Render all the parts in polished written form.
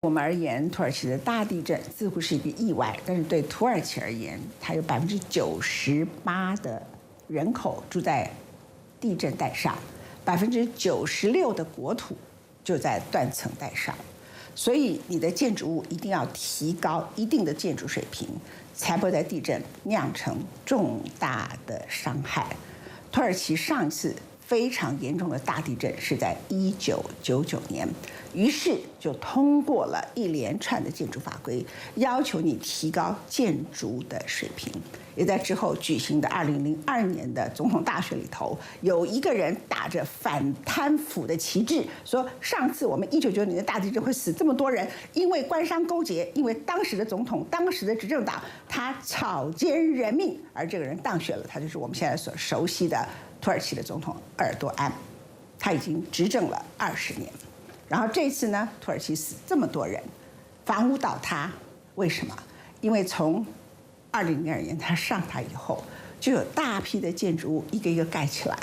我们而言，土耳其的大地震似乎是一个意外，但是对土耳其而言，它有98%的人口住在地震带上，96%的国土就在断层带上，所以你的建筑物一定要提高一定的建筑水平，才不会在地震酿成重大的伤害。土耳其上一次非常严重的大地震是在1999年，于是就通过了一连串的建筑法规，要求你提高建筑的水平。也在之后举行的2002年的总统大选里头，有一个人打着反贪腐的旗帜，说上次我们1999年的大地震会死这么多人，因为官商勾结，因为当时的总统、当时的执政党他草菅人命，而这个人当选了，他就是我们现在所熟悉的土耳其的总统埃尔多安，他已经执政了20年。然后这次呢，土耳其死这么多人，房屋倒塌，为什么？因为从2002年他上台以后，就有大批的建筑物一个一个盖起来，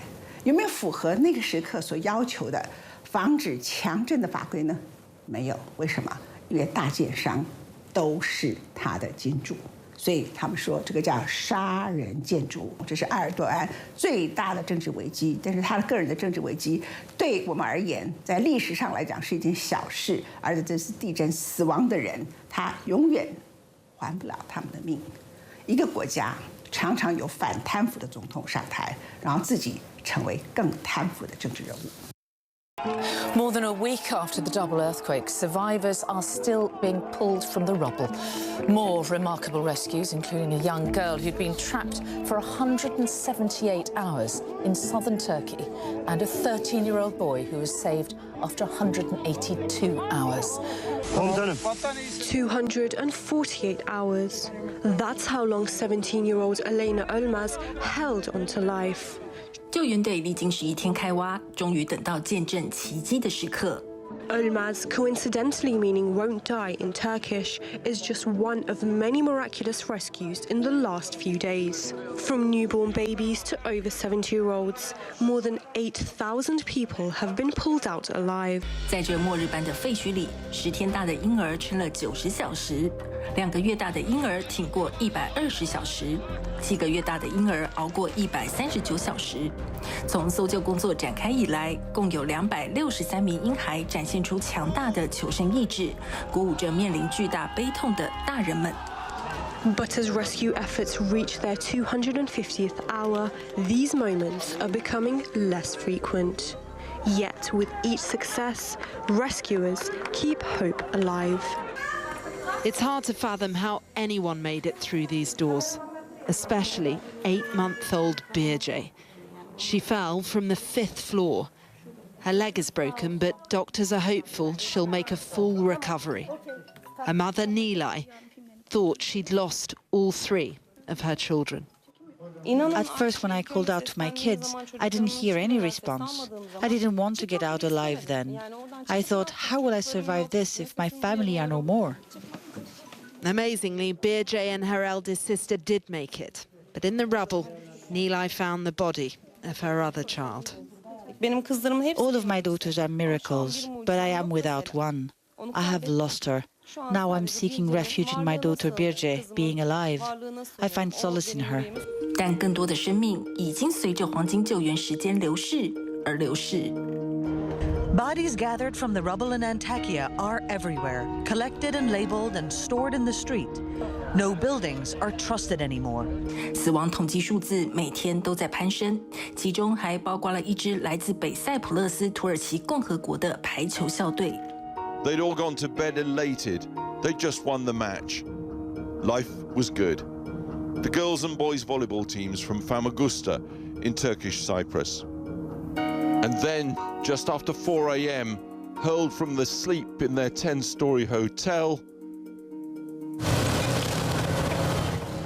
有没有符合那个时刻所要求的防止强震的法规呢？没有，为什么？因为大建商都是他的金主。所以他们说这个叫杀人建筑物，这是埃尔多安最大的政治危机。但是他的个人的政治危机，对我们而言，在历史上来讲是一件小事，而且这次地震死亡的人，他永远还不了他们的命。一个国家常常有反贪腐的总统上台，然后自己成为更贪腐的政治人物。More than a week after the double earthquake, survivors are still being pulled from the rubble. More remarkable rescues, including a young girl who'd been trapped for 178 hours in southern Turkey, and a 13-year-old boy who was saved after 182 hours. 248 hours. That's how long 17-year-old Elena Olmaz held onto life. 救援队历经11天开挖，终于等到见证奇迹的时刻。Olmaz, coincidentally meaning won't die in Turkish, is just one of many miraculous rescues in the last few days. From newborn babies to over 70-year-olds, more than 8,000 people have been pulled out alive. 在这末日般的废墟里，10天大的婴儿撑了90小时，2个月大的婴儿挺过120小时，7个月大的婴儿熬过139小时。从搜救工作展开以来，共有263名婴孩展现出强大的求生意志，鼓舞着面临巨大悲痛的大人们。But as rescue efforts reach their 250th hour, these moments are becoming less frequent. Yet, with each success, rescuers keep hope alive. It's hard to fathom how anyone made it through these doors, especially 8-month-old Birce. She fell from the 5th floor. Her leg is broken, but doctors are hopeful she'll make a full recovery. Her mother, Nilay, thought she'd lost all 3 of her children. At first, when I called out to my kids, I didn't hear any response. I didn't want to get out alive then. I thought, how will I survive this if my family are no more? Amazingly, Birce and her eldest sister did make it. But in the rubble, Nilay found the body of her other child. All of my daughters are miracles, but I am without one. I have lost her. Now I'm seeking refuge in my daughter Birce, being alive. I find solace in her. 但更多的生命已经随着黄金救援时间流逝而流逝。Bodies gathered from the rubble in Antakya are everywhere, collected and labeled and stored in the street. No buildings are trusted anymore. 死亡统计数字每天都在攀升，其中还包括了一支来自北塞浦路斯土耳其共和国的排球校队。They'd all gone to bed elated. They'd just won the match. Life was good. The girls and boys volleyball teams from Famagusta in Turkish Cyprus. And then, just after 4 a.m., hurled from the sleep in their 10-story hotel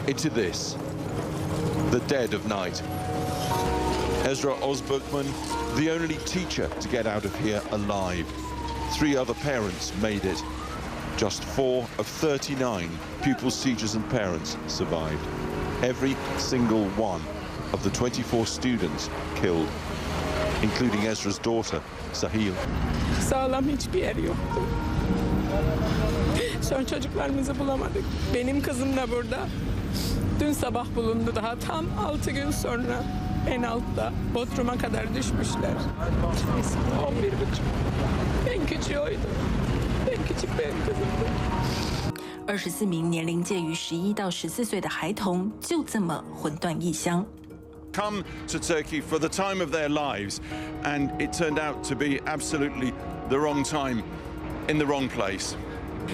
into this, the dead of night. Ezra Osbergman, the only teacher to get out of here alive. 3 other parents made it. Just 4 of 39 pupils, teachers and parents survived. Every single one of the 24 students killed, including Ezra's daughter, Sahil. Sağlam hiçbir yer yoktu. Son çocuklarımızı bulamadık. Benim kızım da burada. Dün sabah bulundu daha tam 6 gün sonra en altta Bodrum'a kadar düşmüşler. 11,5. En küçüğü oydu. En küçük benim kızımdı. 24名年龄介于11到14岁的孩童就这么魂断异乡。Come to Turkey for the time of their lives, and it turned out to be absolutely the wrong time in the wrong place.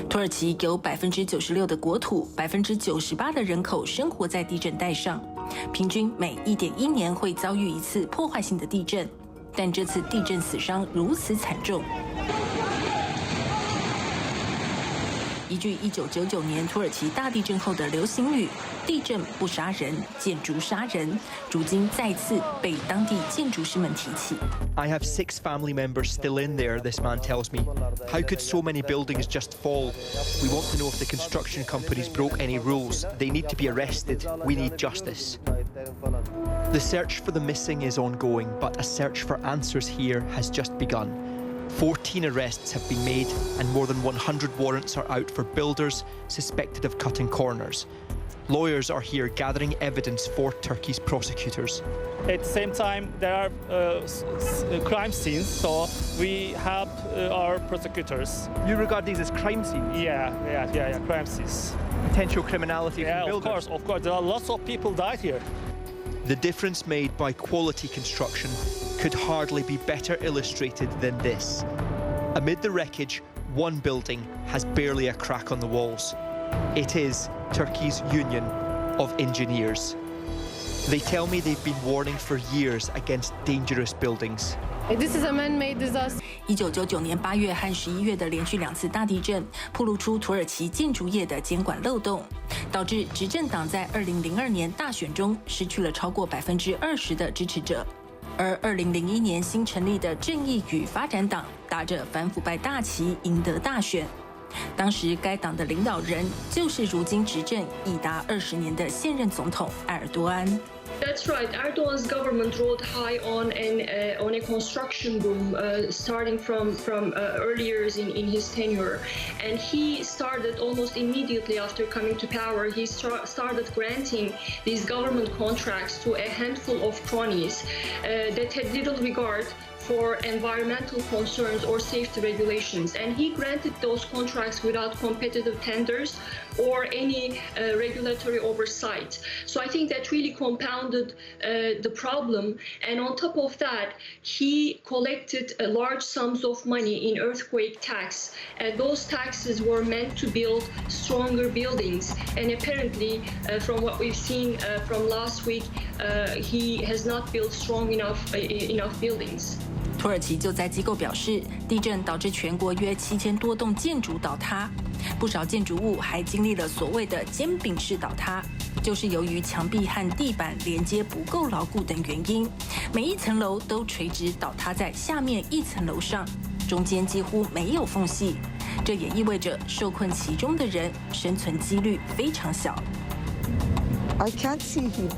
土耳其有96%的国土，98%的人口生活在地震带上，平均每1.1年会遭遇一次破坏性的地震，但这次地震死伤如此惨重。依据1999年土耳其大地震后的流行语“地震不杀人，建筑杀人”，如今再次被当地建筑师们提起。I have 6 family members still in there, this man tells me. How could so many buildings just fall? We want to know if the construction companies broke any rules. They need to be arrested. We need justice. The search for the missing is ongoing, but a search for answers here has just begun. 14 arrests have been made, and more than 100 warrants are out for builders suspected of cutting corners. Lawyers are here gathering evidence for Turkey's prosecutors. At the same time, there are crime scenes, so we help our prosecutors. You regard these as crime scenes? Yeah, crime scenes. Potential criminality from builders? Yeah, of course. There are lots of people died here. The difference made by quality construction could hardly be better illustrated than this. Amid the wreckage, one building has barely a crack on the walls. It is Turkey's Union of Engineers. They tell me they've been warning for years against dangerous buildings. This is a man-made disaster. 1999年8月和11月的连续2次大地震，暴露出土耳其建筑业的监管漏洞，导致执政党在2002年大选中失去了超过20%的支持者。而2001年新成立的正义与发展党打着反腐败大旗赢得大选。当时该党的领导人就是如今执政已达20年的现任总统埃尔多安。That's right. Erdogan's government rode high on a construction boom, starting from early years in his tenure, and he started almost immediately after coming to power. He started granting these government contracts to a handful of cronies that had little regard for environmental concerns or safety regulations, and he granted those contracts without competitive tenders or any regulatory oversight. So I think that really compounded the problem, and on top of that, he collected large sums of money in earthquake tax, and those taxes were meant to build stronger buildings, and apparently from what we've seen from last week, he has not built strong enough buildings. 土耳其救灾机构表示，地震导致全国约7000多栋建筑倒塌，不少建筑物还经历了所谓的煎饼式倒塌，就是由于墙壁和地板连接不够牢固等原因，每一层楼都垂直倒塌在下面一层楼上，中间几乎没有缝隙。这也意味着受困其中的人生存几率非常小。I can't see him.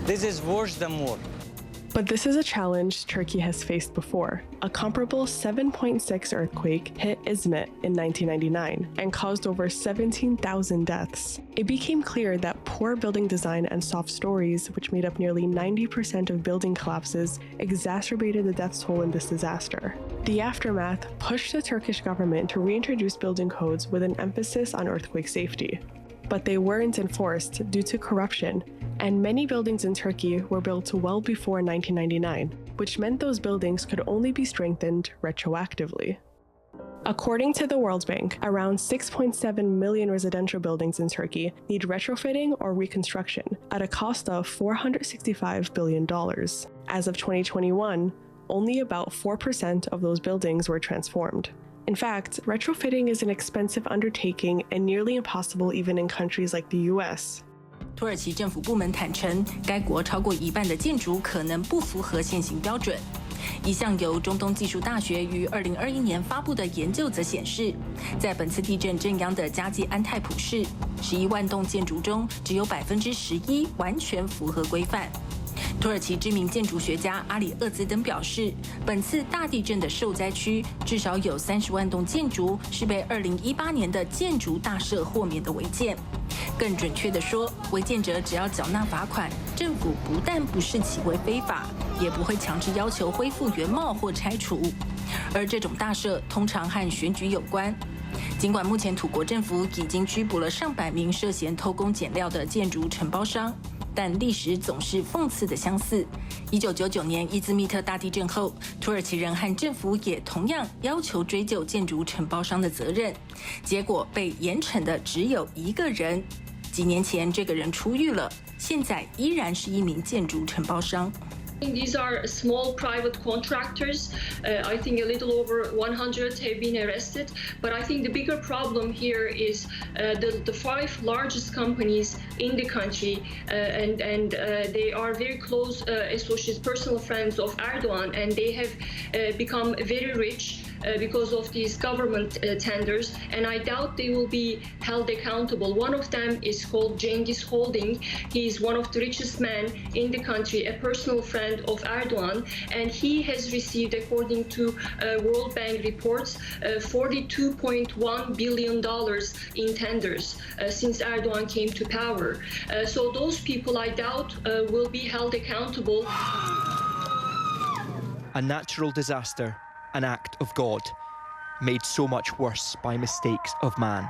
This is worse than more. But this is a challenge Turkey has faced before. A comparable 7.6 earthquake hit Izmit in 1999 and caused over 17,000 deaths. It became clear that poor building design and soft stories, which made up nearly 90% of building collapses, exacerbated the death toll in this disaster. The aftermath pushed the Turkish government to reintroduce building codes with an emphasis on earthquake safety. But they weren't enforced due to corruption, and many buildings in Turkey were built well before 1999, which meant those buildings could only be strengthened retroactively. According to the World Bank, around 6.7 million residential buildings in Turkey need retrofitting or reconstruction at a cost of $465 billion. As of 2021, only about 4% of those buildings were transformed. In fact, retrofitting is an expensive undertaking and nearly impossible even in countries like the US. 土耳其政府部门坦承，该国超过一半的建筑可能不符合现行标准。一项由中东技术大学于2021年发布的研究则显示，在本次地震震央的加济安泰普市，11万栋建筑中只有11%完全符合规范。土耳其知名建筑学家阿里厄兹登表示，本次大地震的受灾区至少有30万栋建筑是被2018年的建筑大赦豁免的违建。更准确地说，违建者只要缴纳罚款，政府不但不视其为非法，也不会强制要求恢复原貌或拆除。而这种大赦通常和选举有关。尽管目前土国政府已经拘捕了上百名涉嫌偷工减料的建筑承包商，但历史总是讽刺的相似。1999年伊兹密特大地震后，土耳其人和政府也同样要求追究建筑承包商的责任，结果被严惩的只有一个人。几年前，这个人出狱了，现在依然是一名建筑承包商。These are small private contractors. I think a little over 100 have been arrested. But I think the bigger problem here is the 5 largest companies in the country, and they are very close associates, personal friends of Erdogan, and they have become very rich. Because of these government tenders, and I doubt they will be held accountable. One of them is called Cengiz Holding. He is one of the richest men in the country, a personal friend of Erdogan, and he has received, according to World Bank reports, $42.1 billion in tenders since Erdogan came to power. So those people, I doubt, will be held accountable. A natural disaster. An act of God, made so much worse by mistakes of man.